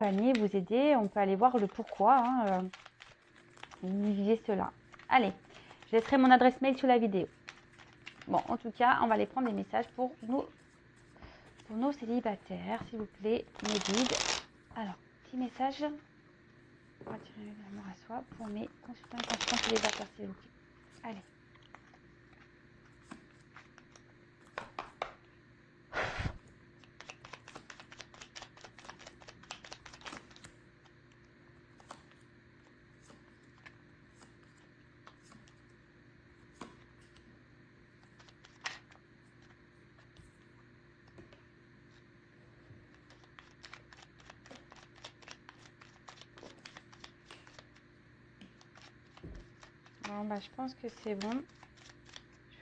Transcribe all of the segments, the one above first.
accompagner, vous aider. On peut aller voir le pourquoi vous vivez cela. Allez, je laisserai mon adresse mail sous la vidéo. Bon, en tout cas, on va aller prendre des messages pour nos célibataires, s'il vous plaît, mes guides. Alors, petit message. On va tirer l'amour à soi pour mes consultants et consultantes célibataires, s'il vous plaît. Allez. Bon, bah, je pense que c'est bon.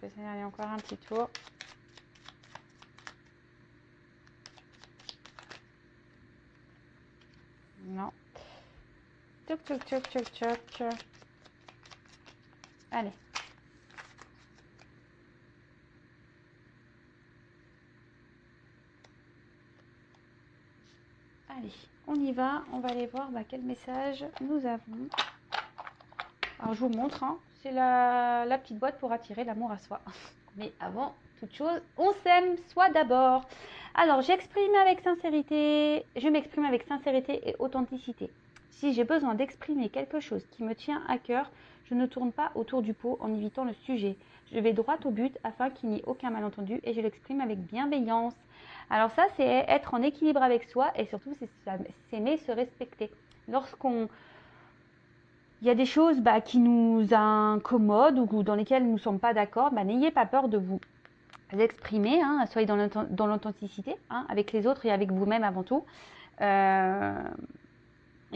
Je vais aller encore un petit tour. Non. Toc, toc, toc, toc, toc. Allez. Allez, on y va. On va aller voir quel message nous avons. Alors, je vous montre. C'est la petite boîte pour attirer l'amour à soi. Mais avant toute chose, on s'aime soi d'abord. Alors, je m'exprime avec sincérité et authenticité. Si j'ai besoin d'exprimer quelque chose qui me tient à cœur, je ne tourne pas autour du pot en évitant le sujet. Je vais droit au but afin qu'il n'y ait aucun malentendu et je l'exprime avec bienveillance. Alors ça, c'est être en équilibre avec soi et surtout, c'est s'aimer, se respecter. Il y a des choses qui nous incommodent ou dans lesquelles nous ne sommes pas d'accord, n'ayez pas peur de vous exprimer, soyez dans l'authenticité, avec les autres et avec vous-même avant tout. Et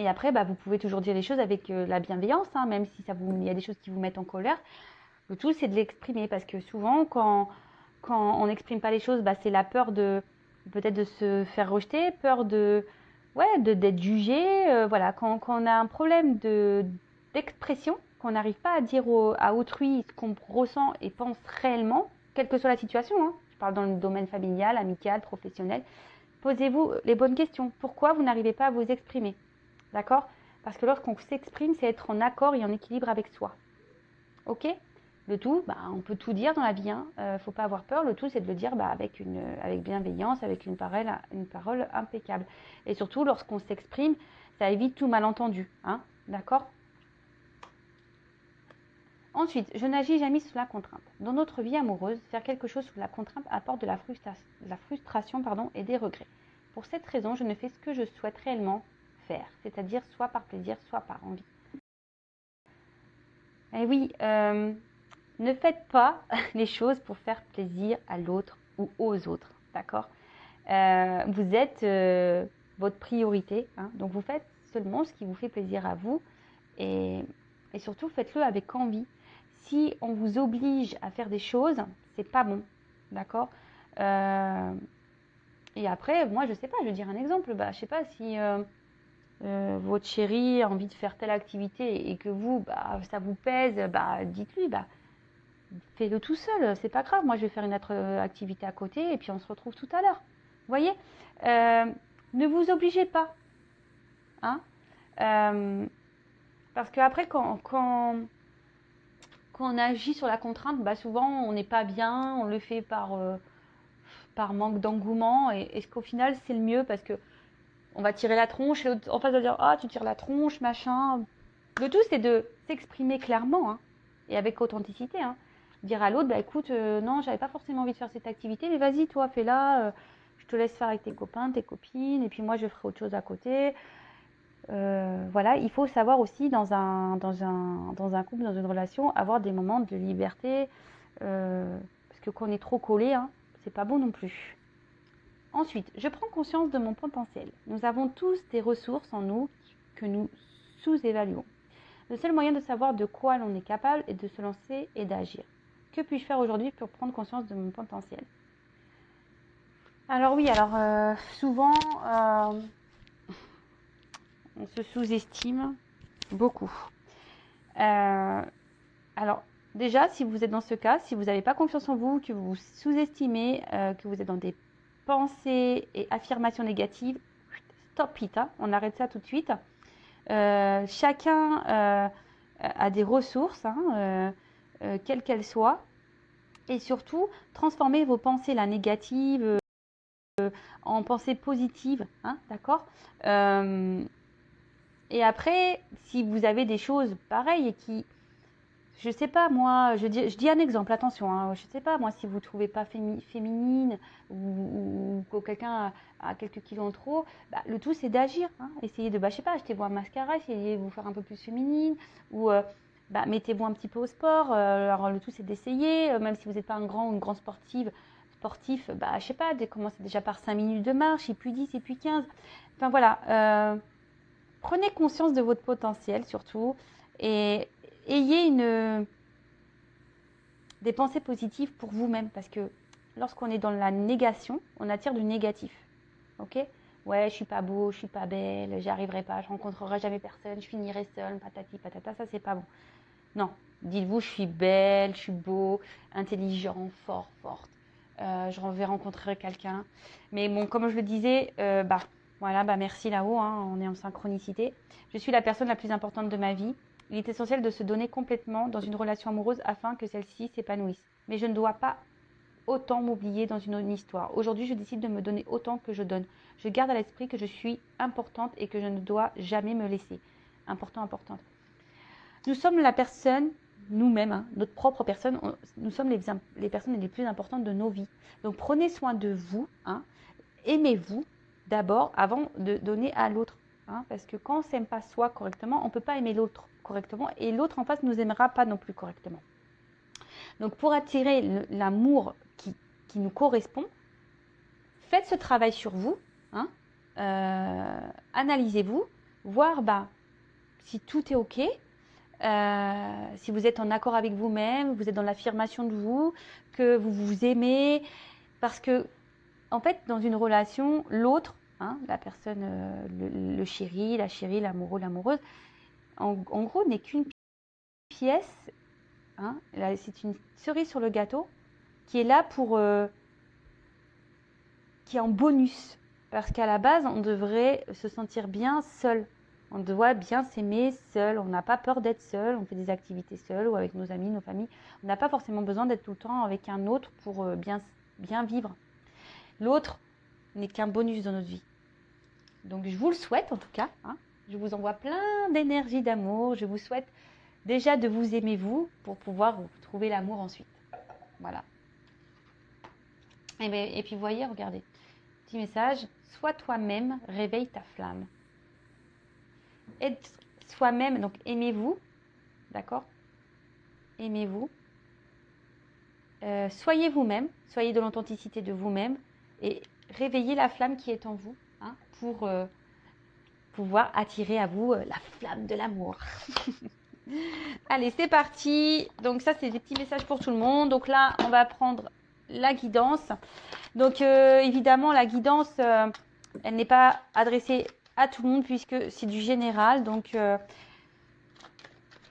après, vous pouvez toujours dire les choses avec la bienveillance, même si il y a des choses qui vous mettent en colère. Le tout, c'est de l'exprimer parce que souvent, quand on n'exprime pas les choses, c'est la peur peut-être de se faire rejeter, peur d'être jugé. Quand on a un problème d'expression, qu'on n'arrive pas à dire à autrui ce qu'on ressent et pense réellement, quelle que soit la situation, je parle dans le domaine familial, amical, professionnel, posez-vous les bonnes questions. Pourquoi vous n'arrivez pas à vous exprimer? D'accord? Parce que lorsqu'on s'exprime, c'est être en accord et en équilibre avec soi. Ok? Le tout, on peut tout dire dans la vie, faut pas avoir peur. Le tout, c'est de le dire avec bienveillance, avec une parole impeccable. Et surtout, lorsqu'on s'exprime, ça évite tout malentendu, d'accord? Ensuite, je n'agis jamais sous la contrainte. Dans notre vie amoureuse, faire quelque chose sous la contrainte apporte de la frustration et des regrets. Pour cette raison, je ne fais ce que je souhaite réellement faire, c'est-à-dire soit par plaisir, soit par envie. Et oui, ne faites pas les choses pour faire plaisir à l'autre ou aux autres, d'accord? Vous êtes votre priorité, donc vous faites seulement ce qui vous fait plaisir à vous et surtout faites-le avec envie. Si on vous oblige à faire des choses, c'est pas bon, d'accord? Et après, moi je sais pas, je vais dire un exemple, je sais pas si votre chéri a envie de faire telle activité et que vous, ça vous pèse, dites-lui, fais-le tout seul, c'est pas grave, moi je vais faire une autre activité à côté et puis on se retrouve tout à l'heure. Vous voyez, ne vous obligez pas, parce qu'après quand on agit sur la contrainte, souvent on n'est pas bien, on le fait par manque d'engouement et est-ce qu'au final c'est le mieux parce que on va tirer la tronche et l'autre en face va dire tu tires la tronche, machin. Le tout c'est de s'exprimer clairement et avec authenticité. Dire à l'autre, écoute, non, j'avais pas forcément envie de faire cette activité, mais vas-y, toi, fais-la. Je te laisse faire avec tes copains, tes copines, et puis moi, je ferai autre chose à côté. Voilà, il faut savoir aussi dans un couple, dans une relation, avoir des moments de liberté, parce que quand on est trop collé, c'est pas bon non plus. Ensuite, je prends conscience de mon potentiel. Nous avons tous des ressources en nous que nous sous-évaluons. Le seul moyen de savoir de quoi l'on est capable est de se lancer et d'agir. Que puis-je faire aujourd'hui pour prendre conscience de mon potentiel? Alors oui, souvent, on se sous-estime beaucoup. Alors déjà, si vous êtes dans ce cas, si vous n'avez pas confiance en vous, que vous vous sous-estimez, que vous êtes dans des pensées et affirmations négatives, stop it, hein, on arrête ça tout de suite. Chacun a des ressources, hein, quelles qu'elles soient. Et surtout, transformez vos pensées là, négatives en pensées positives, hein, d'accord. Et après, si vous avez des choses pareilles et qui, je sais pas moi, je dis un exemple, attention, hein, je sais pas moi, si vous ne trouvez pas féminine ou que quelqu'un a quelques kilos en trop, bah, le tout c'est d'agir, hein. Essayez de, bah, je sais pas, achetez-vous un mascara, essayez de vous faire un peu plus féminine, ou bah, mettez-vous un petit peu au sport. Alors le tout c'est d'essayer, même si vous n'êtes pas un grand ou une grande sportif, bah, je sais pas, commencez déjà par 5 minutes de marche, et puis 10, et puis 15. Enfin voilà, prenez conscience de votre potentiel surtout, et ayez des pensées positives pour vous-même, parce que lorsqu'on est dans la négation, on attire du négatif. Ok? Ouais, je suis pas beau, je suis pas belle, j'y arriverai pas, je rencontrerai jamais personne, je finirai seule, patati patata, ça c'est pas bon. Non, dites-vous, je suis belle, je suis beau, intelligent, forte. Je vais rencontrer quelqu'un. Mais bon, comme je le disais, voilà, merci là-haut, hein, on est en synchronicité. Je suis la personne la plus importante de ma vie. Il est essentiel de se donner complètement dans une relation amoureuse afin que celle-ci s'épanouisse. Mais je ne dois pas autant m'oublier dans une histoire. Aujourd'hui, je décide de me donner autant que je donne. Je garde à l'esprit que je suis importante et que je ne dois jamais me laisser. Importante. Nous sommes la personne, nous-mêmes, hein, notre propre personne, nous sommes les personnes les plus importantes de nos vies. Donc prenez soin de vous, hein, aimez-vous d'abord avant de donner à l'autre. Hein, parce que quand on ne s'aime pas soi correctement, on ne peut pas aimer l'autre correctement et l'autre en face ne nous aimera pas non plus correctement. Donc pour attirer l'amour qui nous correspond, faites ce travail sur vous, hein, analysez-vous, voir si tout est OK. Si vous êtes en accord avec vous-même, vous êtes dans l'affirmation de vous, que vous vous aimez, parce que en fait, dans une relation, l'autre, hein, la personne, le chéri, la chérie, l'amoureux, l'amoureuse, en gros, n'est qu'une pièce, hein, c'est une cerise sur le gâteau qui est là qui est en bonus, parce qu'à la base, on devrait se sentir bien seul. On doit bien s'aimer seul, on n'a pas peur d'être seul, on fait des activités seul ou avec nos amis, nos familles. On n'a pas forcément besoin d'être tout le temps avec un autre pour bien vivre. L'autre n'est qu'un bonus dans notre vie. Donc je vous le souhaite en tout cas, hein. Je vous envoie plein d'énergie, d'amour. Je vous souhaite déjà de vous aimer vous pour pouvoir trouver l'amour ensuite. Voilà. Et puis vous voyez, regardez, petit message, sois toi-même, réveille ta flamme. Être soi-même, donc aimez-vous, d'accord? Aimez-vous. Soyez vous-même, soyez de l'authenticité de vous-même et réveillez la flamme qui est en vous, hein, pour pouvoir attirer à vous la flamme de l'amour. Allez, c'est parti. Donc ça, c'est des petits messages pour tout le monde. Donc là, on va prendre la guidance. Donc évidemment, la guidance, elle n'est pas adressée à tout le monde puisque c'est du général. Donc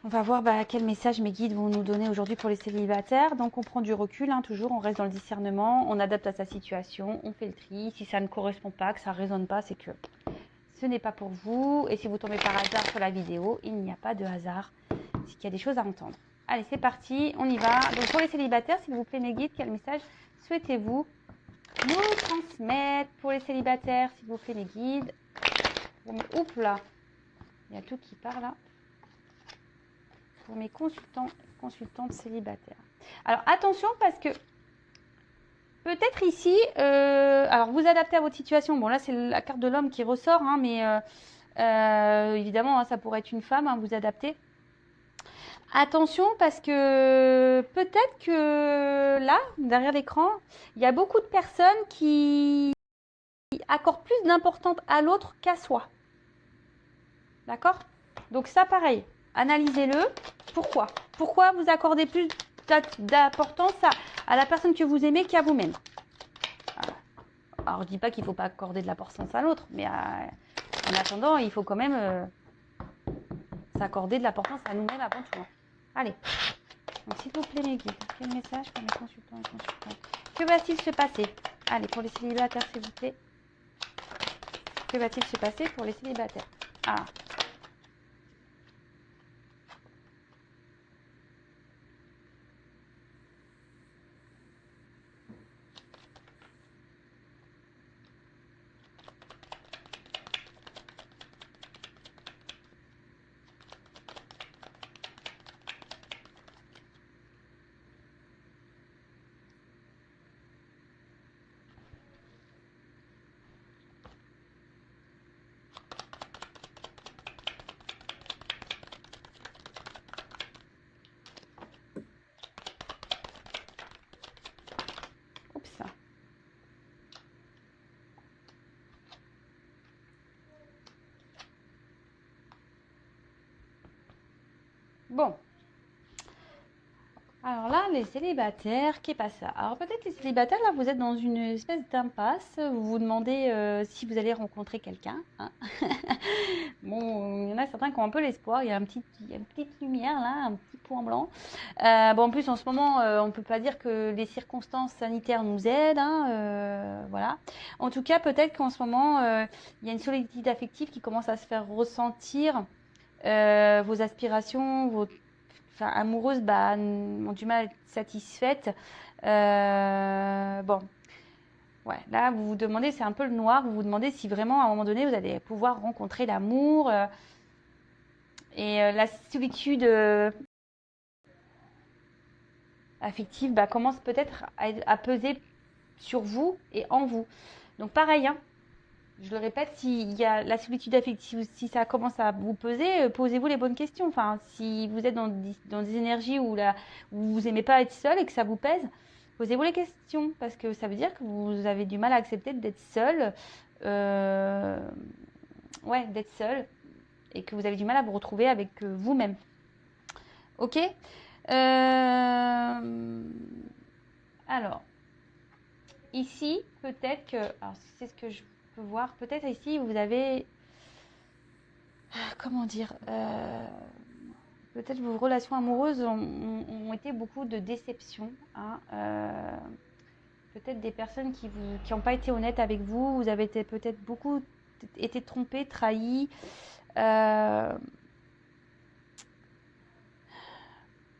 on va voir quel message mes guides vont nous donner aujourd'hui pour les célibataires. Donc on prend du recul, hein, toujours, on reste dans le discernement, on adapte à sa situation, on fait le tri. Si ça ne correspond pas, que ça ne résonne pas, c'est que ce n'est pas pour vous. Et si vous tombez par hasard sur la vidéo, il n'y a pas de hasard. C'est qu'il y a des choses à entendre. Allez, c'est parti, on y va. Donc pour les célibataires, s'il vous plaît mes guides, quel message souhaitez-vous nous transmettre pour les célibataires, s'il vous plaît mes guides? Oups là, il y a tout qui part là. Pour mes consultantes célibataires. Alors attention parce que peut-être ici, alors vous adaptez à votre situation. Bon là c'est la carte de l'homme qui ressort, hein, mais évidemment hein, ça pourrait être une femme, hein, vous adaptez. Attention parce que peut-être que là, derrière l'écran, il y a beaucoup de personnes qui accordent plus d'importance à l'autre qu'à soi. D'accord? Donc ça pareil, analysez-le. Pourquoi? Pourquoi vous accordez plus d'importance à la personne que vous aimez qu'à vous-même? Alors je ne dis pas qu'il ne faut pas accorder de l'importance à l'autre, mais en attendant, il faut quand même s'accorder de l'importance à nous-mêmes avant tout. Allez, donc s'il vous plaît mes guides, quel message pour mes consultants et consultantes? Que va-t-il se passer? Allez, pour les célibataires s'il vous plaît. Que va-t-il se passer pour les célibataires? Ah, oups. Bon. Alors là, les célibataires, qu'est pas ça? Alors peut-être les célibataires, là, vous êtes dans une espèce d'impasse. Vous vous demandez si vous allez rencontrer quelqu'un, hein. Bon, il y en a certains qui ont un peu l'espoir. Il y a une petite lumière là, un petit point blanc. Bon, en plus, en ce moment, on ne peut pas dire que les circonstances sanitaires nous aident, hein, voilà. En tout cas, peut-être qu'en ce moment, il y a une solitude affective qui commence à se faire ressentir. Vos aspirations, amoureuses, ont du mal à être satisfaites. Bon, ouais, là, vous vous demandez, c'est un peu le noir, vous vous demandez si vraiment, à un moment donné, vous allez pouvoir rencontrer l'amour. La solitude affective commence peut-être à peser sur vous et en vous. Donc pareil, hein, je le répète, s'il y a la solitude affective, si ça commence à vous peser, posez-vous les bonnes questions. Enfin, si vous êtes dans des énergies où vous n'aimez pas être seul et que ça vous pèse, posez-vous les questions. Parce que ça veut dire que vous avez du mal à accepter d'être seul. D'être seul. Et que vous avez du mal à vous retrouver avec vous-même. Ok. Alors, ici, peut-être que... Alors, c'est ce que je peux voir. Peut-être ici, vous avez... Comment dire peut-être vos relations amoureuses ont été beaucoup de déceptions. Hein, peut-être des personnes qui n'ont pas été honnêtes avec vous. Vous avez peut-être beaucoup été trompés, trahis.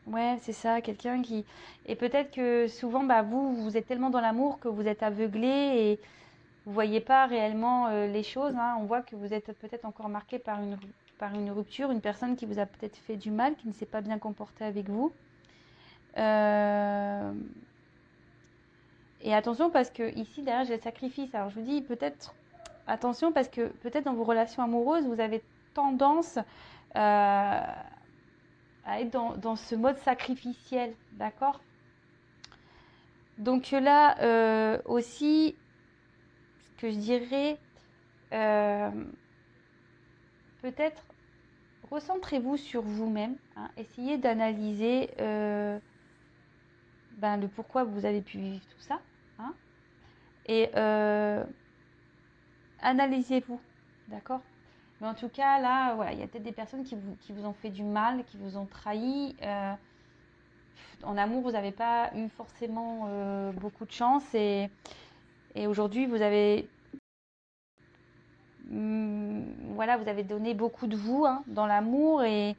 Ouais, c'est ça, quelqu'un qui... Et peut-être que souvent, vous êtes tellement dans l'amour que vous êtes aveuglé et vous voyez pas réellement les choses. Hein. On voit que vous êtes peut-être encore marqué par une rupture, une personne qui vous a peut-être fait du mal, qui ne s'est pas bien comportée avec vous. Et attention parce que ici, derrière, j'ai le sacrifice. Alors je vous dis peut-être, attention parce que peut-être dans vos relations amoureuses, vous avez tendance à être dans ce mode sacrificiel, d'accord? Donc là aussi, ce que je dirais, peut-être recentrez-vous sur vous-même, hein, essayez d'analyser le pourquoi vous avez pu vivre tout ça, hein, et analysez-vous, d'accord? Mais en tout cas, là, voilà, il y a peut-être des personnes qui vous ont fait du mal, qui vous ont trahi. En amour, vous n'avez pas eu forcément beaucoup de chance et aujourd'hui, vous avez voilà, vous avez donné beaucoup de vous, hein, dans l'amour et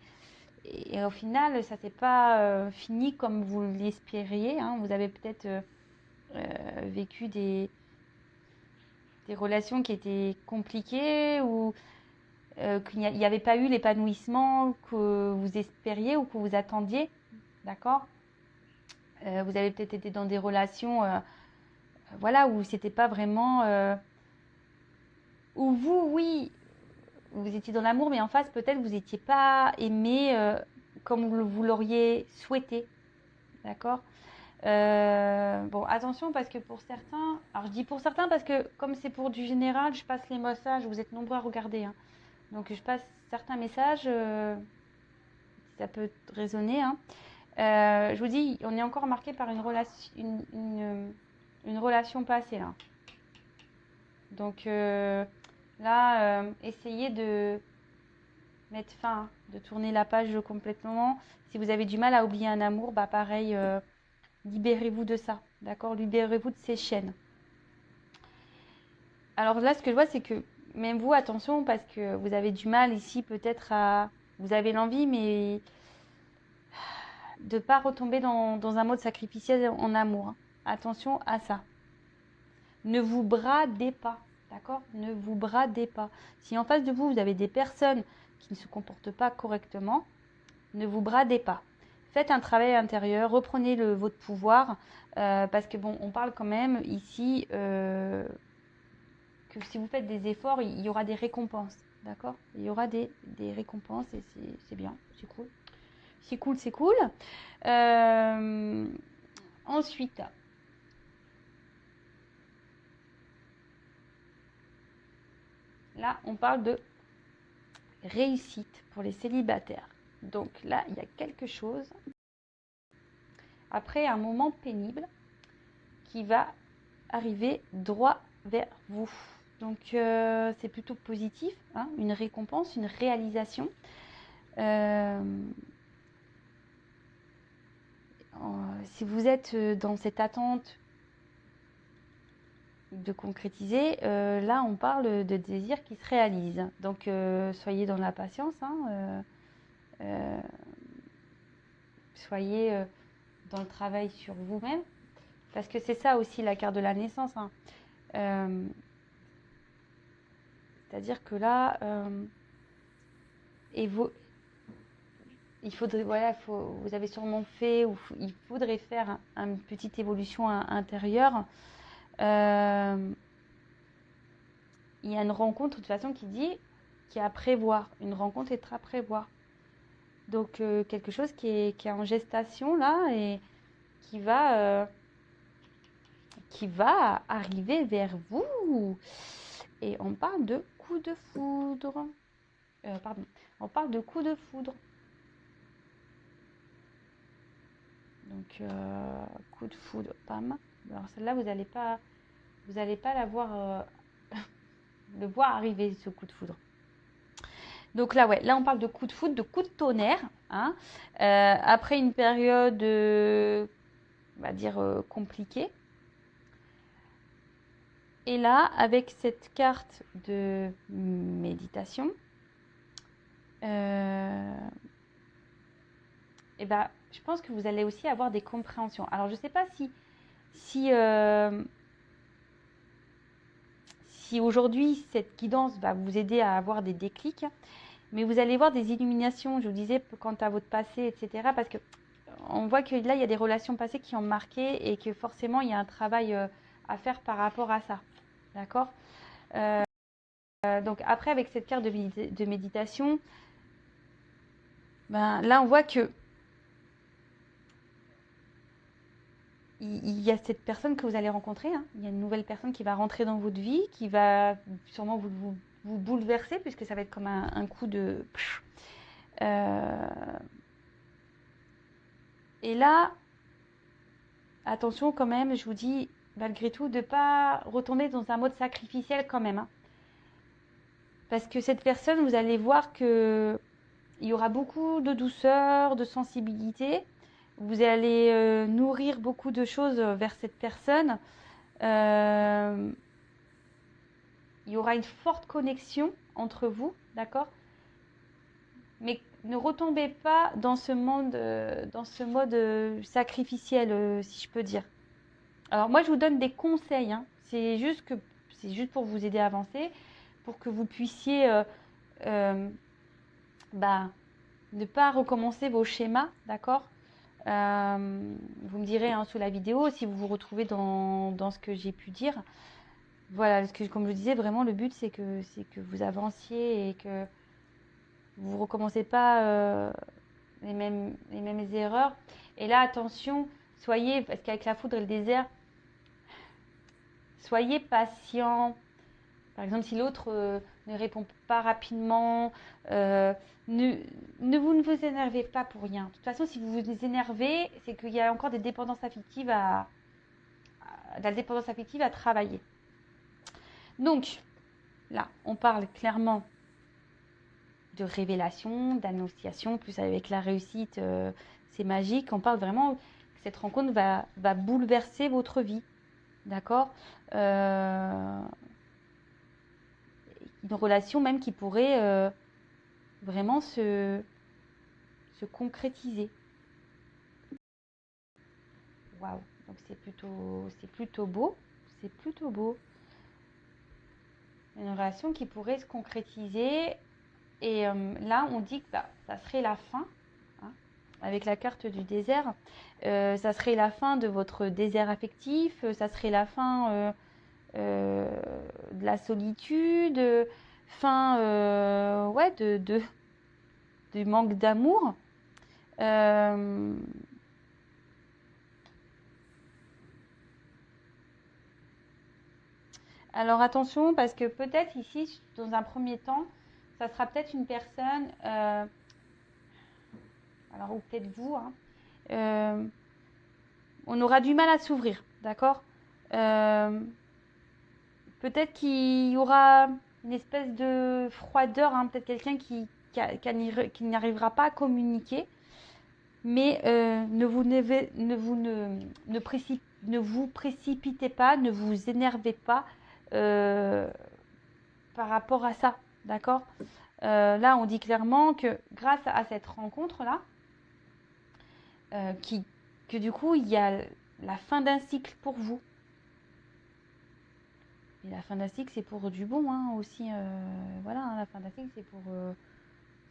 au final, ça s'est pas fini comme vous l'espériez, hein. Vous avez peut-être vécu des relations qui étaient compliquées ou qu'il n'y avait pas eu l'épanouissement que vous espériez ou que vous attendiez, d'accord? Vous avez peut-être été dans des relations voilà, où c'était pas vraiment... où vous, oui, vous étiez dans l'amour, mais en face, peut-être vous n'étiez pas aimé comme vous l'auriez souhaité. D'accord? Bon, attention parce que pour certains, alors je dis pour certains parce que comme c'est pour du général, je passe les messages, vous êtes nombreux à regarder. Hein. Donc je passe certains messages, ça peut résonner. Hein. Je vous dis, on est encore marqué par une relation passée là. Donc là, essayez de mettre fin, de tourner la page complètement. Si vous avez du mal à oublier un amour, pareil, libérez-vous de ça, d'accord? Libérez-vous de ces chaînes. Alors là, ce que je vois, c'est que même vous, attention, parce que vous avez du mal ici peut-être à... Vous avez l'envie, mais de ne pas retomber dans un mode sacrificiel en amour. Hein. Attention à ça. Ne vous bradez pas, d'accord? Ne vous bradez pas. Si en face de vous, vous avez des personnes qui ne se comportent pas correctement, ne vous bradez pas. Faites un travail intérieur, reprenez votre pouvoir, parce que bon, on parle quand même ici que si vous faites des efforts, il y aura des récompenses, d'accord? Il y aura des récompenses et c'est bien, c'est cool. C'est cool, c'est cool. Ensuite, là, on parle de réussite pour les célibataires. Donc là, il y a quelque chose, après un moment pénible, qui va arriver droit vers vous. Donc c'est plutôt positif, hein, une récompense, une réalisation. Si vous êtes dans cette attente de concrétiser, là on parle de désir qui se réalise. Donc soyez dans la patience, hein, soyez dans le travail sur vous-même, parce que c'est ça aussi la carte de la naissance. Hein. C'est-à-dire que là, il faudrait, voilà, vous avez sûrement fait, ou il faudrait faire une petite évolution intérieure. Il y a une rencontre de toute façon qui est à prévoir. Une rencontre est à prévoir. Donc quelque chose qui est en gestation là et qui va arriver vers vous. Et on parle de coup de foudre. Pardon, on parle de coup de foudre. Donc coup de foudre, pam. Alors celle-là, vous n'allez pas la voir, le voir arriver ce coup de foudre. Donc là, ouais, là on parle de coup de foudre, de coup de tonnerre. Hein, après une période, on va dire compliquée. Et là, avec cette carte de méditation, et ben, je pense que vous allez aussi avoir des compréhensions. Alors, je ne sais pas si aujourd'hui, cette guidance va vous aider à avoir des déclics, mais vous allez voir des illuminations, je vous disais, quant à votre passé, etc. Parce que on voit que là, il y a des relations passées qui ont marqué et que forcément, il y a un travail à faire par rapport à ça. D'accord ? Donc après, avec cette carte de méditation, ben, là, on voit que il y a cette personne que vous allez rencontrer. Hein. Il y a une nouvelle personne qui va rentrer dans votre vie, qui va sûrement vous bouleverser, puisque ça va être comme un coup de... Et là, attention quand même, je vous dis, malgré tout, de ne pas retomber dans un mode sacrificiel quand même. Hein. Parce que cette personne, vous allez voir qu'il y aura beaucoup de douceur, de sensibilité. Vous allez nourrir beaucoup de choses vers cette personne. Il y aura une forte connexion entre vous, d'accord? Mais ne retombez pas dans ce mode sacrificiel, si je peux dire. Alors moi, je vous donne des conseils. Hein. C'est juste pour vous aider à avancer, pour que vous puissiez ne pas recommencer vos schémas, d'accord? Vous me direz hein, sous la vidéo si vous vous retrouvez dans ce que j'ai pu dire. Voilà, comme je disais, vraiment le but c'est que vous avanciez et que vous ne recommencez pas les mêmes erreurs. Et là, attention, parce qu'avec la foudre et le désert, soyez patient. Par exemple, si l'autre ne répond pas rapidement, ne vous énervez pas pour rien. De toute façon, si vous vous énervez, c'est qu'il y a encore des dépendances affectives de la dépendance affective à travailler. Donc, là, on parle clairement de révélation, d'annonciation, plus avec la réussite, c'est magique. On parle vraiment que cette rencontre va bouleverser votre vie, d'accord ? une relation même qui pourrait vraiment se concrétiser. Waouh, donc c'est plutôt beau, c'est plutôt beau. Une relation qui pourrait se concrétiser. Et là, on dit que ça serait la fin, hein, avec la carte du désert. Ça serait la fin de votre désert affectif, ça serait la fin de la solitude, fin ouais, du manque d'amour. Alors attention, parce que peut-être ici, dans un premier temps, ça sera peut-être une personne, alors ou peut-être vous, hein, on aura du mal à s'ouvrir, d'accord? Peut-être qu'il y aura une espèce de froideur, hein, peut-être quelqu'un qui n'arrivera pas à communiquer, mais ne vous précipitez pas, ne vous énervez pas par rapport à ça, d'accord? Là, on dit clairement que grâce à cette rencontre-là, que du coup, il y a la fin d'un cycle pour vous. Et la fin d'un cycle, c'est pour du bon, hein, aussi. Voilà, hein, la fin d'un cycle,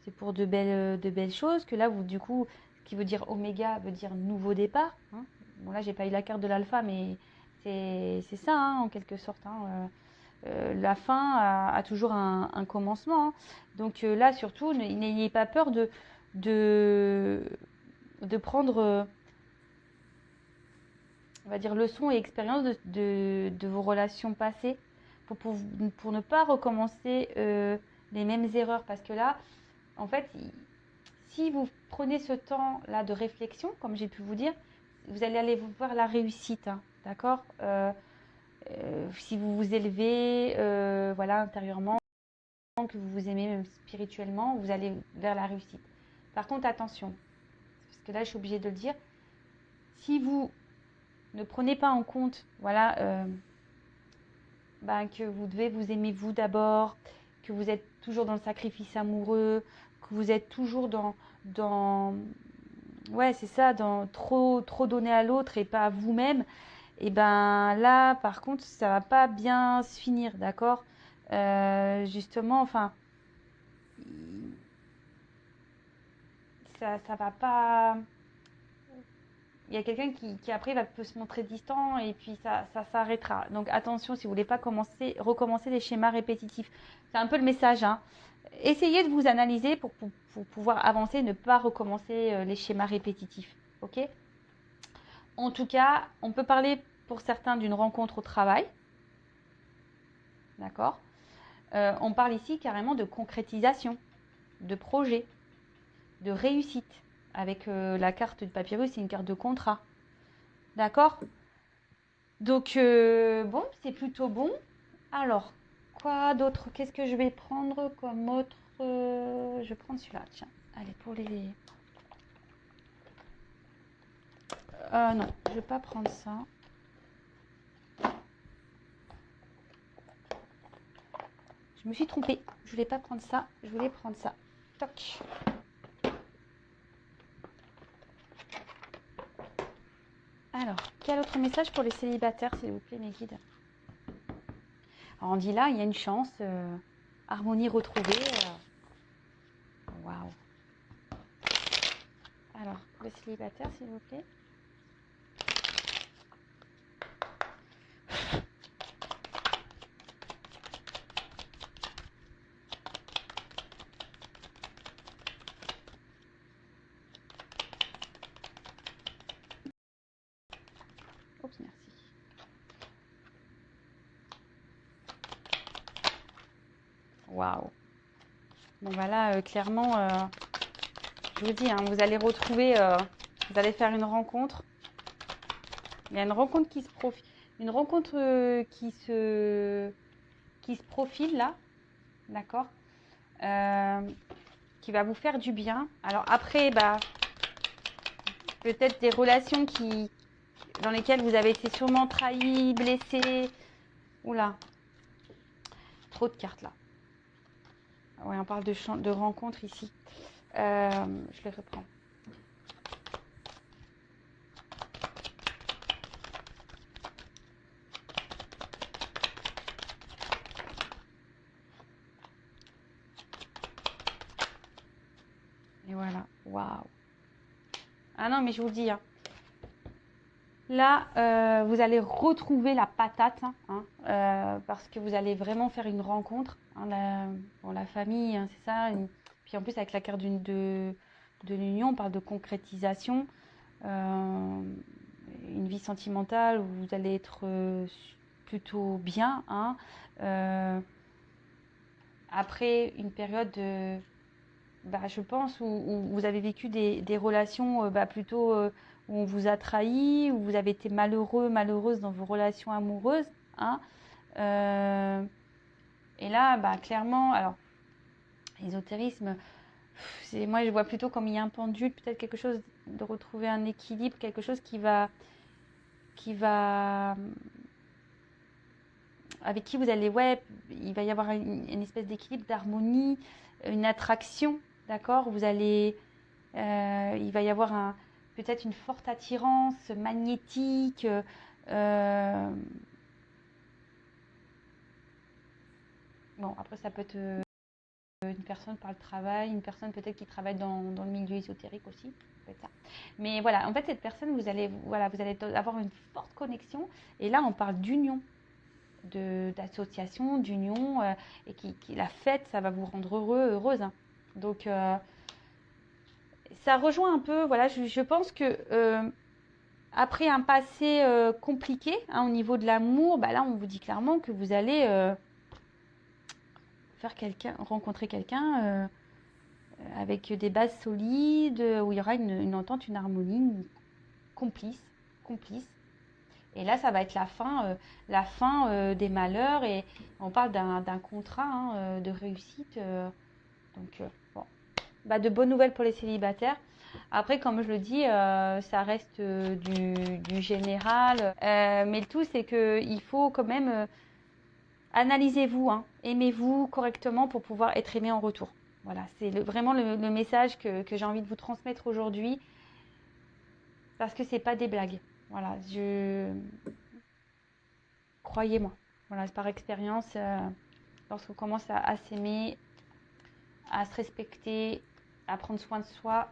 c'est pour de belles choses. Que là, vous, du coup, ce qui veut dire oméga veut dire nouveau départ. Hein. Bon, là, j'ai pas eu la carte de l'alpha, mais c'est ça, hein, en quelque sorte. Hein. La fin a toujours un commencement. Hein. Donc là, surtout, n'ayez pas peur de prendre, on va dire, leçons et expériences de vos relations passées pour ne pas recommencer les mêmes erreurs. Parce que là, en fait, si vous prenez ce temps-là de réflexion, comme j'ai pu vous dire, vous allez aller voir la réussite, hein, d'accord? Si vous vous élevez voilà, intérieurement, que vous vous aimez même spirituellement, vous allez vers la réussite. Par contre, attention, parce que là, je suis obligée de le dire, si vous ne prenez pas en compte, voilà, que vous devez vous aimer vous d'abord, que vous êtes toujours dans le sacrifice amoureux, que vous êtes toujours dans ouais, c'est ça, dans trop donner à l'autre et pas à vous-même, et ben là, par contre, ça va pas bien se finir, d'accord? Justement, enfin, ça va pas. Il y a quelqu'un qui après peut se montrer distant et puis ça s'arrêtera. Donc attention, si vous voulez pas recommencer les schémas répétitifs. C'est un peu le message, hein. Essayez de vous analyser pour pouvoir avancer, ne pas recommencer les schémas répétitifs. Ok? En tout cas, on peut parler pour certains d'une rencontre au travail. D'accord? On parle ici carrément de concrétisation, de projet, de réussite. Avec la carte du papyrus, c'est une carte de contrat. D'accord? Donc, bon, c'est plutôt bon. Alors, quoi d'autre? Qu'est-ce que je vais prendre comme autre? Je vais prendre celui-là, tiens. Allez, pour les... non, je vais pas prendre ça. Je me suis trompée. Je voulais pas prendre ça. Je voulais prendre ça. Toc. Alors, quel autre message pour les célibataires, s'il vous plaît, mes guides? Alors, on dit là, il y a une chance. Harmonie retrouvée. Waouh. Alors, pour les célibataires, s'il vous plaît. Oups, merci. Waouh. Bon, bah là, clairement, je vous dis, hein, vous allez retrouver, vous allez faire une rencontre. Il y a une rencontre qui se profile, une rencontre qui se profile là, d'accord, qui va vous faire du bien. Alors après, bah, peut-être des relations dans lesquelles vous avez été sûrement trahi, blessé. Oula, trop de cartes là. Ouais, on parle de rencontres ici. Je les reprends. Et voilà. Waouh. Ah non, mais je vous le dis, hein. Là, vous allez retrouver la patate, parce que vous allez vraiment faire une rencontre. La famille, hein, c'est ça. Puis en plus, avec la carte de l'union, on parle de concrétisation. Une vie sentimentale où vous allez être plutôt bien. Après une période de, je pense, où vous avez vécu des relations plutôt où on vous a trahi, où vous avez été malheureux, malheureuse dans vos relations amoureuses. Et là, clairement, alors, l'ésotérisme, moi je vois plutôt comme il y a un pendule, peut-être quelque chose de retrouver un équilibre, quelque chose qui va avec qui vous allez, il va y avoir une espèce d'équilibre, d'harmonie, une attraction, d'accord. Vous allez, il va y avoir peut-être une forte attirance magnétique. Bon, après ça peut être une personne par le travail, une personne peut-être qui travaille dans le milieu ésotérique aussi, ça peut être ça. Mais voilà, en fait cette personne, vous allez avoir une forte connexion. Et là, on parle d'union, d'association, d'union, et qui la fête, ça va vous rendre heureuse. Donc ça rejoint un peu, voilà, je pense que après un passé compliqué au niveau de l'amour, là on vous dit clairement que vous allez rencontrer quelqu'un avec des bases solides, où il y aura une entente, une harmonie, complice. Et là, ça va être la fin des malheurs, et on parle d'un contrat de réussite. Donc, bon, de bonnes nouvelles pour les célibataires. Après, comme je le dis, ça reste du général. Mais le tout, c'est qu'il faut quand même analysez-vous, aimez-vous correctement pour pouvoir être aimé en retour. Voilà, c'est vraiment le message que j'ai envie de vous transmettre aujourd'hui, parce que c'est pas des blagues. Voilà, croyez-moi. Voilà, c'est par expérience. Lorsqu'on commence à s'aimer, à se respecter, à prendre soin de soi,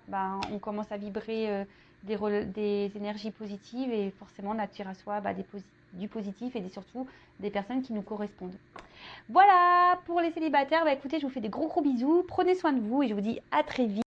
on commence à vibrer des énergies positives, et forcément on attire à soi du positif, et surtout des personnes qui nous correspondent. Voilà pour les célibataires. Écoutez, je vous fais des gros bisous. Prenez soin de vous et je vous dis à très vite.